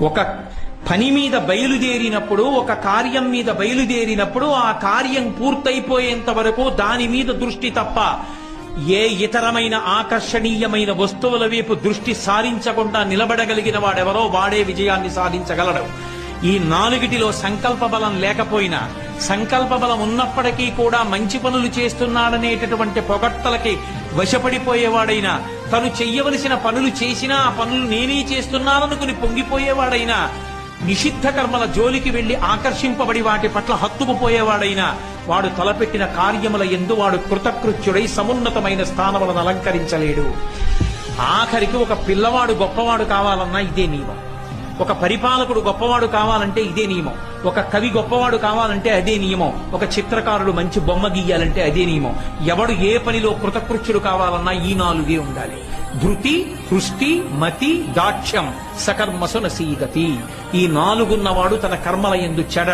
ఒక పని మీద బయలుదేరినప్పుడు, ఒక కార్యం మీద బయలుదేరినప్పుడు ఆ కార్యం పూర్తయిపోయేంత వరకు దాని మీద దృష్టి తప్ప ఏ ఇతరమైన ఆకర్షణీయమైన వస్తువుల వైపు దృష్టి సారించకుండా నిలబడగలిగిన వాడెవరో వాడే విజయాన్ని సాధించగలడు. ఈ నాలుగిటిలో సంకల్ప బలం లేకపోయినా, సంకల్ప బలం ఉన్నప్పటికీ కూడా మంచి పనులు చేస్తున్నాడనేటటువంటి పొగట్టలకి వశపడిపోయేవాడైనా, తను చెయ్యవలసిన పనులు చేసినా ఆ పనులు నేనే చేస్తున్నాననుకుని పొంగిపోయేవాడైనా, నిషిద్ధ కర్మల జోలికి వెళ్లి ఆకర్షింపబడి వాటి పట్ల హత్తుకుపోయేవాడైనా, వాడు తలపెట్టిన కార్యముల యందు వాడు కృతకృత్యుడై సమున్నతమైన స్థానములను అలంకరించలేడు. ఆఖరికి ఒక పిల్లవాడు గొప్పవాడు కావాలన్నా ఇదే నియమం, ఒక పరిపాలకుడు గొప్పవాడు కావాలంటే ఇదే నియమం, ఒక కవి గొప్పవాడు కావాలంటే అదే నియమం, ఒక చిత్రకారుడు మంచి బొమ్మ గీయాలంటే అదే నియమం. ఎవడు ఏ పనిలో కృతకృత్యుడు కావాలన్నా ఈ నాలుగే ఉండాలి. ధృతి, హృష్టి, మతి, దాక్ష్యం, సకర్మసు నసీగతి. ఈ నాలుగున్నవాడు తన కర్మల యందు చెడ